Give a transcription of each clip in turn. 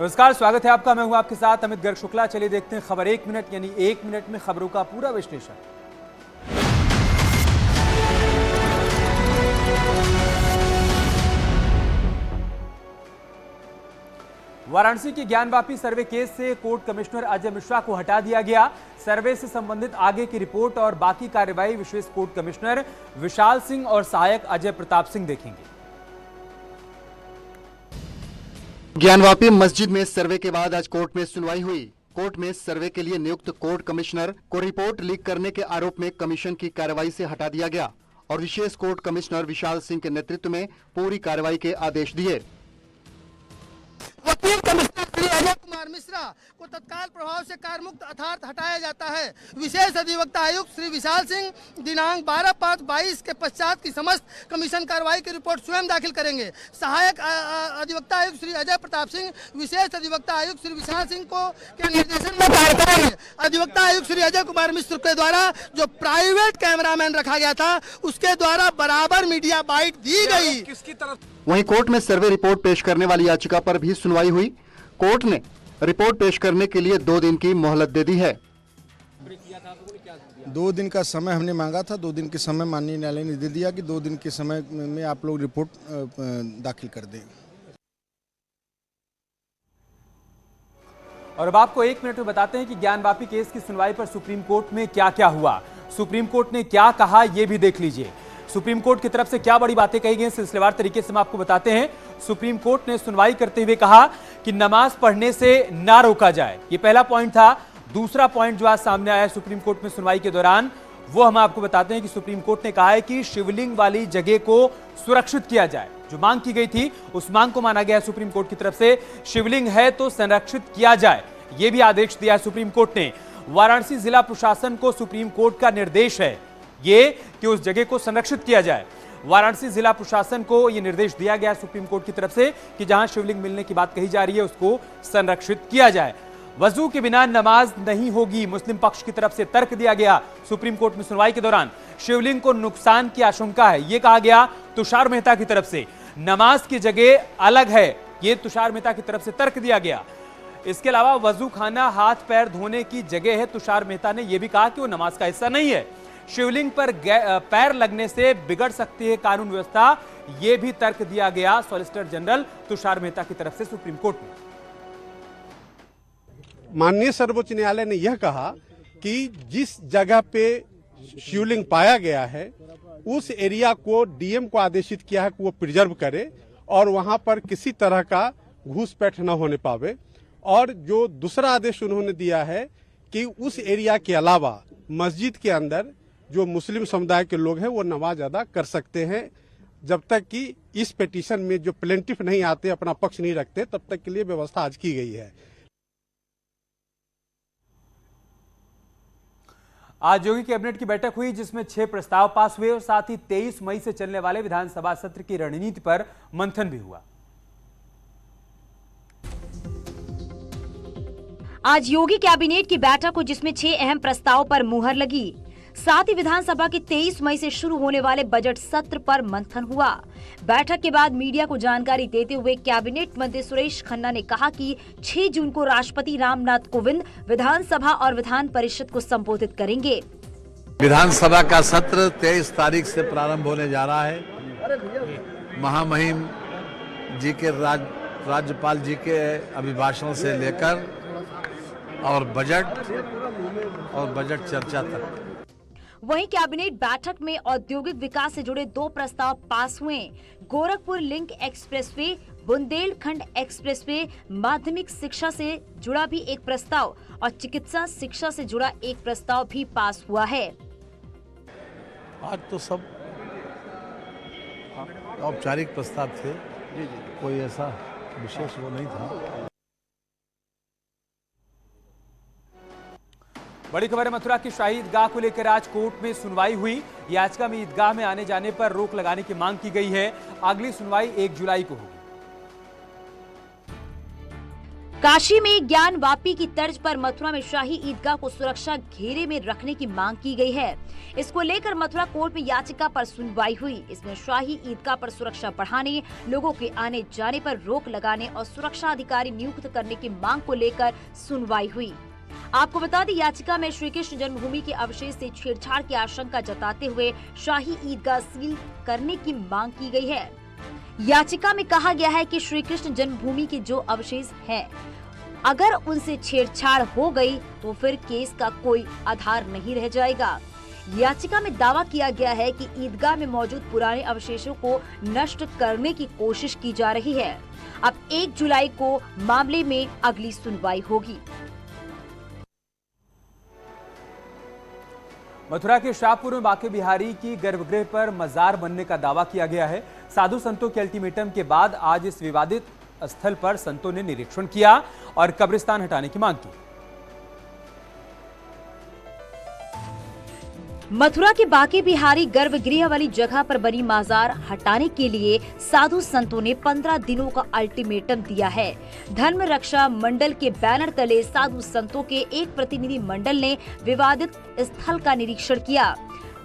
नमस्कार, स्वागत है आपका। मैं हूं आपके साथ अमित गर्ग शुक्ला। चलिए देखते हैं खबर 1 मिनट, यानी 1 मिनट में खबरों का पूरा विश्लेषण। वाराणसी की ज्ञानवापी सर्वे केस से कोर्ट कमिश्नर अजय मिश्रा को हटा दिया गया। सर्वे से संबंधित आगे की रिपोर्ट और बाकी कार्रवाई विशेष कोर्ट कमिश्नर विशाल सिंह और सहायक अजय प्रताप सिंह देखेंगे। ज्ञानवापी मस्जिद में सर्वे के बाद आज कोर्ट में सुनवाई हुई। कोर्ट में सर्वे के लिए नियुक्त कोर्ट कमिश्नर को रिपोर्ट लीक करने के आरोप में कमीशन की कार्रवाई से हटा दिया गया और विशेष कोर्ट कमिश्नर विशाल सिंह के नेतृत्व में पूरी कार्रवाई के आदेश दिए। वकील कमिश्नर श्री अजय कुमार मिश्रा को तत्काल प्रभाव से कार्यमुक्त अर्थात हटाया जाता है। विशेष अधिवक्ता आयुक्त श्री विशाल सिंह दिनांक 12/5/22 के पश्चात की समस्त कमीशन कार्रवाई की रिपोर्ट स्वयं दाखिल करेंगे। सहायक अधिवक्ता आयुक्त श्री अजय प्रताप सिंह विशेष अधिवक्ता आयुक्त श्री विशाल सिंह को के निर्देशन में कार्य करेंगे। अधिवक्ता आयुक्त श्री अजय कुमार मिश्र के द्वारा जो प्राइवेट कैमरामैन रखा गया था उसके द्वारा बराबर मीडिया बाइट दी गई। किसकी तरफ? वहीं कोर्ट में सर्वे रिपोर्ट पेश करने वाली याचिका पर भी सुनवाई हुई। कोर्ट ने रिपोर्ट पेश करने के लिए 2 दिन की मोहलत दे दी है। 2 दिन का समय हमने मांगा था। 2 दिन के समय माननीय न्यायालय ने दे दिया कि 2 दिन के समय में आप लोग रिपोर्ट दाखिल कर दें। और अब आपको 1 मिनट में बताते हैं कि ज्ञानवापी केस की सुनवाई पर सुप्रीम कोर्ट में क्या क्या हुआ। सुप्रीम कोर्ट ने क्या कहा, यह भी देख लीजिए। सुप्रीम कोर्ट की तरफ से क्या बड़ी बातें कही गई, सिलसिलेवार तरीके से हम आपको बताते हैं। सुप्रीम कोर्ट ने सुनवाई करते हुए कहा कि नमाज पढ़ने से ना रोका जाए, ये पहला पॉइंट था। दूसरा पॉइंट जो आज सामने आया सुप्रीम कोर्ट में सुनवाई के दौरान, वो हम आपको बताते हैं कि सुप्रीम कोर्ट ने कहा है कि शिवलिंग वाली जगह को सुरक्षित किया जाए। जो मांग की गई थी उस मांग को माना गया सुप्रीम कोर्ट की तरफ से। शिवलिंग है तो संरक्षित किया जाए, यह भी आदेश दिया सुप्रीम कोर्ट ने। वाराणसी जिला प्रशासन को सुप्रीम कोर्ट का निर्देश है ये कि उस जगह को संरक्षित किया जाए। वाराणसी जिला प्रशासन को यह निर्देश दिया गया सुप्रीम कोर्ट की तरफ से कि जहां शिवलिंग मिलने की बात कही जा रही है उसको संरक्षित किया जाए। वजू के बिना नमाज नहीं होगी, मुस्लिम पक्ष की तरफ से तर्क दिया गया सुप्रीम कोर्ट में सुनवाई के दौरान। शिवलिंग को नुकसान की आशंका है, यह कहा गया तुषार मेहता की तरफ से। नमाज की जगह अलग है, यह तुषार मेहता की तरफ से तर्क दिया गया। इसके अलावा वजू खाना हाथ पैर धोने की जगह है। तुषार मेहता ने यह भी कहा कि वो नमाज का हिस्सा नहीं है। शिवलिंग पर पैर लगने से बिगड़ सकती है कानून व्यवस्था, यह भी तर्क दिया गया सॉलिसिटर जनरल तुषार मेहता की तरफ से सुप्रीम कोर्ट में। माननीय सर्वोच्च न्यायालय ने यह कहा कि जिस जगह पे शिवलिंग पाया गया है उस एरिया को डीएम को आदेशित किया है कि वो प्रिजर्व करे और वहां पर किसी तरह का घुसपैठ न होने पावे। और जो दूसरा आदेश उन्होंने दिया है कि उस एरिया के अलावा मस्जिद के अंदर जो मुस्लिम समुदाय के लोग हैं वो नमाज अदा कर सकते हैं, जब तक कि इस पिटीशन में जो प्लेंटिफ नहीं आते, अपना पक्ष नहीं रखते, तब तक के लिए व्यवस्था आज की गई है। आज योगी कैबिनेट की बैठक हुई जिसमें 6 प्रस्ताव पास हुए और साथ ही 23 मई से चलने वाले विधानसभा सत्र की रणनीति पर मंथन भी हुआ। आज योगी कैबिनेट की बैठक हुई जिसमें 6 अहम प्रस्ताव पर मुहर लगी। साथ ही विधानसभा के 23 मई से शुरू होने वाले बजट सत्र पर मंथन हुआ। बैठक के बाद मीडिया को जानकारी देते हुए कैबिनेट मंत्री सुरेश खन्ना ने कहा कि 6 जून को राष्ट्रपति रामनाथ कोविंद विधानसभा और विधान परिषद को संबोधित करेंगे। विधानसभा का सत्र 23 तारीख से प्रारंभ होने जा रहा है। महामहिम जी के राज्यपाल जी के अभिभाषण से लेकर और बजट चर्चा तक। वहीं कैबिनेट बैठक में औद्योगिक विकास से जुड़े 2 प्रस्ताव पास हुए। Gorakhpur link expressway, Bundelkhand expressway, माध्यमिक शिक्षा से जुड़ा भी एक प्रस्ताव और चिकित्सा शिक्षा से जुड़ा एक प्रस्ताव भी पास हुआ है। आज तो सब औपचारिक प्रस्ताव थे, कोई ऐसा विशेष वो नहीं था। बड़ी खबर है मथुरा की शाही ईदगाह को लेकर आज कोर्ट में सुनवाई हुई। याचिका में ईदगाह में आने जाने पर रोक लगाने की मांग की गई है। अगली सुनवाई 1 जुलाई को होगी। काशी में ज्ञान वापी की तर्ज पर मथुरा में शाही ईदगाह को सुरक्षा घेरे में रखने की मांग की गई है। इसको लेकर मथुरा कोर्ट में याचिका पर सुनवाई हुई। इसमें शाही ईदगाह पर सुरक्षा बढ़ाने, लोगों के आने जाने पर रोक लगाने और सुरक्षा अधिकारी नियुक्त करने की मांग को लेकर सुनवाई हुई। आपको बता दें, याचिका में श्री कृष्ण जन्मभूमि के अवशेष से छेड़छाड़ की आशंका जताते हुए शाही ईदगाह सील करने की मांग की गई है। याचिका में कहा गया है कि श्री कृष्ण जन्मभूमि के जो अवशेष हैं, अगर उनसे छेड़छाड़ हो गई तो फिर केस का कोई आधार नहीं रह जाएगा। याचिका में दावा किया गया है कि ईदगाह में मौजूद पुराने अवशेषों को नष्ट करने की कोशिश की जा रही है। अब 1 जुलाई को मामले में अगली सुनवाई होगी। मथुरा के शाहपुर में बांके बिहारी की गर्भगृह पर मजार बनने का दावा किया गया है। साधु संतों के अल्टीमेटम के बाद आज इस विवादित स्थल पर संतों ने निरीक्षण किया और कब्रिस्तान हटाने की मांग की। मथुरा के बांके बिहारी गर्भगृह वाली जगह पर बनी मजार हटाने के लिए साधु संतों ने 15 दिनों का अल्टीमेटम दिया है। धर्म रक्षा मंडल के बैनर तले साधु संतों के एक प्रतिनिधि मंडल ने विवादित स्थल का निरीक्षण किया।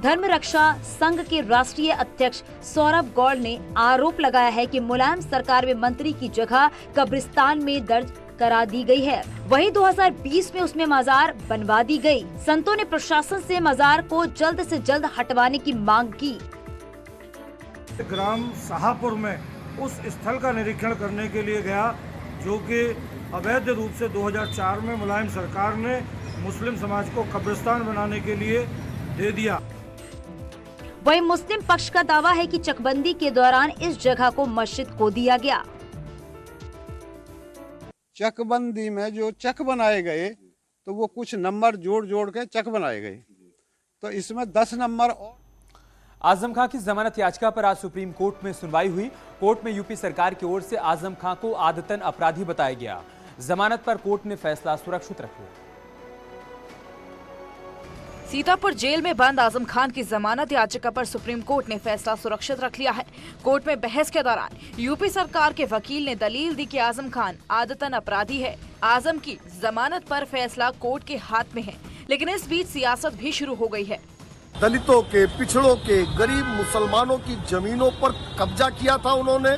धर्म रक्षा संघ के राष्ट्रीय अध्यक्ष सौरभ गौड़ ने आरोप लगाया है कि मुलायम सरकार में मंत्री की जगह कब्रिस्तान में दर्ज करा दी गई है। वहीं 2020 में उसमें मजार बनवा दी गई। संतों ने प्रशासन से मजार को जल्द से जल्द हटवाने की मांग की। ग्राम शाहपुर में उस स्थल का निरीक्षण करने के लिए गया, जो कि अवैध रूप से 2004 में मुलायम सरकार ने मुस्लिम समाज को कब्रिस्तान बनाने के लिए दे दिया। वहीं मुस्लिम पक्ष का दावा है कि चकबंदी के दौरान इस जगह को मस्जिद को दिया गया। चकबंदी में जो चक बनाए गए तो वो कुछ नंबर जोड़ के चक बनाए गए, तो इसमें 10 नंबर। और आजम खां की जमानत याचिका पर आज सुप्रीम कोर्ट में सुनवाई हुई। कोर्ट में यूपी सरकार की ओर से आजम खां को आदतन अपराधी बताया गया। जमानत पर कोर्ट ने फैसला सुरक्षित रख लिया। सीतापुर जेल में बंद आजम खान की जमानत याचिका पर सुप्रीम कोर्ट ने फैसला सुरक्षित रख लिया है। कोर्ट में बहस के दौरान यूपी सरकार के वकील ने दलील दी कि आजम खान आदतन अपराधी है। आजम की जमानत पर फैसला कोर्ट के हाथ में है, लेकिन इस बीच सियासत भी शुरू हो गई है। दलितों के, पिछड़ों के, गरीब मुसलमानों की जमीनों पर कब्जा किया था उन्होंने।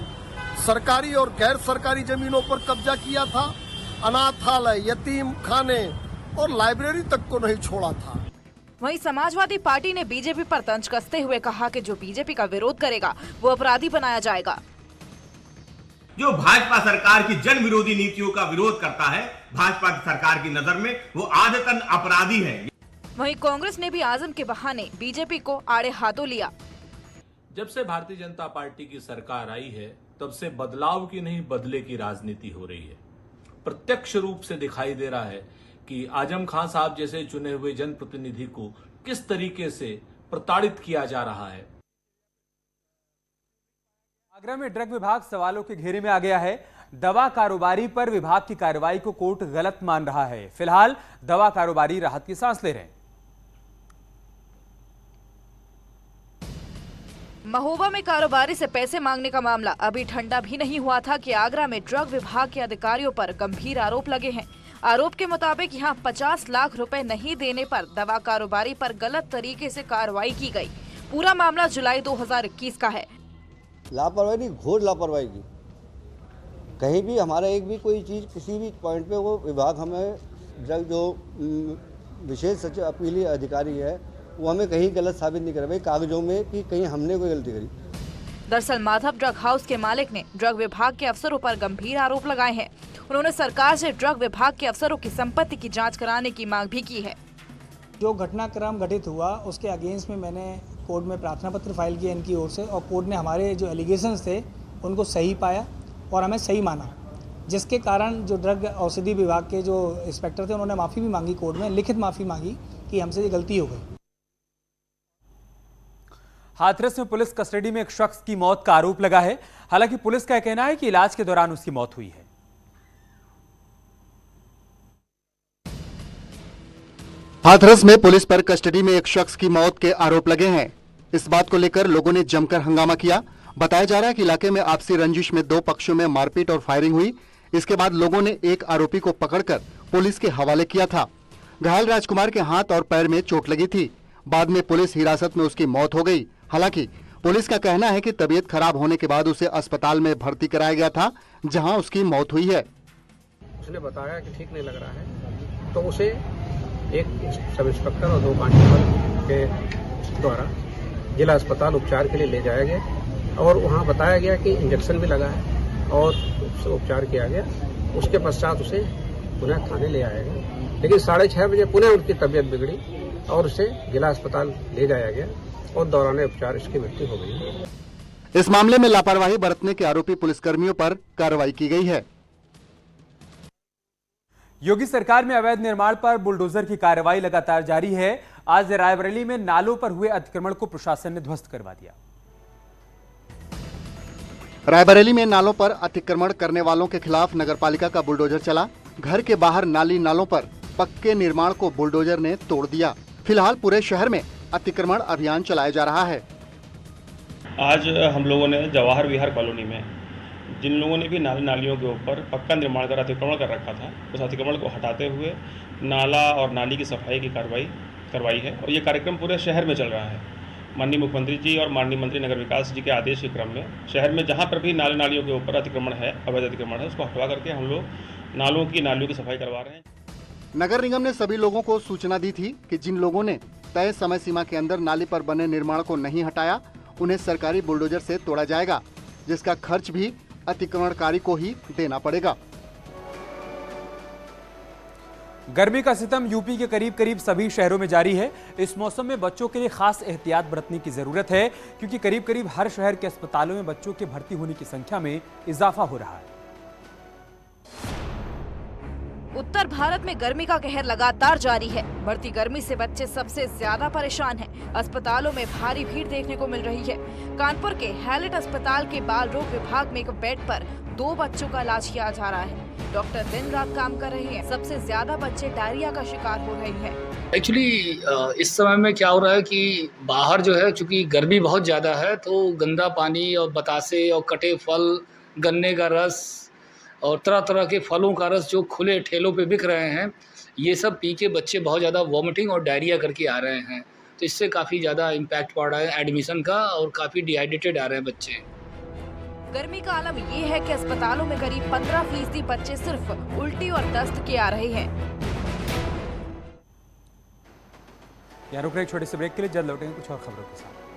सरकारी और गैर सरकारी जमीनों पर कब्जा किया था। अनाथालय, यतीम खाने और लाइब्रेरी तक को नहीं छोड़ा था। वहीं समाजवादी पार्टी ने बीजेपी पर तंज कसते हुए कहा कि जो बीजेपी का विरोध करेगा वो अपराधी बनाया जाएगा। जो भाजपा सरकार की जन विरोधी नीतियों का विरोध करता है, भाजपा की सरकार की नजर में वो आदतन अपराधी है। वहीं कांग्रेस ने भी आजम के बहाने बीजेपी को आड़े हाथों लिया। जब से भारतीय जनता पार्टी की सरकार आई है, तब से बदलाव की नहीं बदले की राजनीति हो रही है। प्रत्यक्ष रूप से दिखाई दे रहा है कि आजम खान साहब जैसे चुने हुए जनप्रतिनिधि को किस तरीके से प्रताड़ित किया जा रहा है। आगरा में ड्रग विभाग सवालों के घेरे में आ गया है। दवा कारोबारी पर विभाग की कार्रवाई को कोर्ट गलत मान रहा है। फिलहाल दवा कारोबारी राहत की सांस ले रहे हैं। महोबा में कारोबारी से पैसे मांगने का मामला अभी ठंडा भी नहीं हुआ था कि आगरा में ड्रग विभाग के अधिकारियों पर गंभीर आरोप लगे हैं। आरोप के मुताबिक यहां 50 लाख रुपए नहीं देने पर दवा कारोबारी पर गलत तरीके से कार्रवाई की गई। पूरा मामला जुलाई 2021 का है। लापरवाही नहीं, घोर लापरवाही की। कहीं भी हमारा एक भी कोई चीज किसी भी पॉइंट पे वो विभाग हमें ड्रग जो विशेष सचिव अपीलीय अधिकारी है वो हमें कहीं गलत साबित नहीं कर रहे कागजों में कि कहीं हमने कोई गलती करी। दरअसल माधव ड्रग हाउस के मालिक ने ड्रग विभाग के अफसरों पर गंभीर आरोप लगाए हैं। उन्होंने सरकार से ड्रग विभाग के अफसरों की संपत्ति की जांच कराने की मांग भी की है। जो घटनाक्रम घटित हुआ उसके अगेंस्ट में मैंने कोर्ट में प्रार्थना पत्र फाइल किया इनकी ओर से, और कोर्ट ने हमारे जो एलिगेशंस थे उनको सही पाया और हमें सही माना, जिसके कारण जो ड्रग औषधि विभाग के जो इंस्पेक्टर थे उन्होंने माफ़ी भी मांगी कोर्ट में, लिखित माफ़ी मांगी कि हमसे ये गलती हो गई। हाथरस में पुलिस कस्टडी में एक शख्स की मौत का आरोप लगा है। हालांकि पुलिस का कहना है कि इलाज के दौरान उसकी मौत हुई है। हाथरस में पुलिस पर कस्टडी में एक शख्स की मौत के आरोप लगे हैं। इस बात को लेकर लोगों ने जमकर हंगामा किया। बताया जा रहा है कि इलाके में आपसी रंजिश में 2 पक्षों में मारपीट और फायरिंग हुई। इसके बाद लोगों ने एक आरोपी को पकड़कर पुलिस के हवाले किया था। घायल राजकुमार के हाथ और पैर में चोट लगी थी। बाद में पुलिस हिरासत में उसकी मौत हो गई। हालांकि पुलिस का कहना है कि तबीयत खराब होने के बाद उसे अस्पताल में भर्ती कराया गया था, जहां उसकी मौत हुई है। उसने बताया कि ठीक नहीं लग रहा है, तो उसे एक सब इंस्पेक्टर और 2 कांस्टेबल के द्वारा जिला अस्पताल उपचार के लिए ले जाया गया और वहां बताया गया कि इंजेक्शन भी लगा है और उससे उपचार किया गया। उसके पश्चात उसे पुनः थाने ले आया गया, लेकिन 6:30 बजे पुनः उनकी तबीयत बिगड़ी और उसे जिला अस्पताल ले जाया गया और दौरान उपचार इसकी मृत्यु हो गई। इस मामले में लापरवाही बरतने के आरोपी पुलिसकर्मियों पर कार्रवाई की गई है। योगी सरकार में अवैध निर्माण पर बुलडोजर की कार्रवाई लगातार जारी है। आज रायबरेली में नालों पर हुए अतिक्रमण को प्रशासन ने ध्वस्त करवा दिया। रायबरेली में नालों पर अतिक्रमण करने वालों के खिलाफ नगरपालिका का बुलडोजर चला। घर के बाहर नाली नालों पर पक्के निर्माण को बुलडोजर ने तोड़ दिया। फिलहाल पूरे शहर में अतिक्रमण अभियान चलाया जा रहा है। आज हम लोगों ने जवाहर विहार कॉलोनी में जिन लोगों ने भी नालियों के ऊपर पक्का निर्माण कर अतिक्रमण कर रखा था, उस अतिक्रमण को हटाते हुए नाला और नाली की सफाई की कार्रवाई करवाई है और ये कार्यक्रम पूरे शहर में चल रहा है। माननीय मुख्यमंत्री जी और माननीय मंत्री नगर विकास जी के आदेश के क्रम में शहर में जहाँ पर भी नालियों के ऊपर अतिक्रमण है, अवैध अतिक्रमण है, उसको हटवा करके हम लोग नालियों की सफाई करवा रहे हैं। नगर निगम ने सभी लोगों को सूचना दी थी कि जिन लोगों ने तय समय सीमा के अंदर नाली पर बने निर्माण को नहीं हटाया, उन्हें सरकारी बुलडोजर से तोड़ा जाएगा, जिसका खर्च भी अतिक्रमणकारी को ही देना पड़ेगा। गर्मी का सितम यूपी के करीब करीब सभी शहरों में जारी है। इस मौसम में बच्चों के लिए खास एहतियात बरतने की जरूरत है, क्योंकि करीब करीब हर शहर के अस्पतालों में बच्चों के भर्ती होने की संख्या में इजाफा हो रहा है। उत्तर भारत में गर्मी का कहर लगातार जारी है। बढ़ती गर्मी से बच्चे सबसे ज्यादा परेशान हैं। अस्पतालों में भारी भीड़ देखने को मिल रही है। कानपुर के हैलेट अस्पताल के बाल रोग विभाग में एक बेड पर 2 बच्चों का इलाज किया जा रहा है। डॉक्टर दिन रात काम कर रहे हैं। सबसे ज्यादा बच्चे डायरिया का शिकार हो रहे हैं। एक्चुअली इस समय में क्या हो रहा है कि बाहर जो है, चूंकि गर्मी बहुत ज्यादा है, तो गंदा पानी और बतासे और कटे फल, गन्ने का रस और तरह तरह के फलों का रस जो खुले ठेलों पे बिक रहे हैं, ये सब पी के बच्चे बहुत ज़्यादा वॉमिटिंग और डायरिया करके आ रहे हैं। तो इससे काफ़ी ज़्यादा इम्पैक्ट पड़ रहा है एडमिशन का और काफ़ी डिहाइड्रेटेड आ रहे हैं बच्चे। गर्मी का आलम ये है कि अस्पतालों में करीब 15% बच्चे सिर्फ उल्टी और दस्त के आ रहे हैं। यहाँ रुक रहे एक छोटे से ब्रेक के लिए, जल्द लौटेंगे कुछ और खबरों के साथ।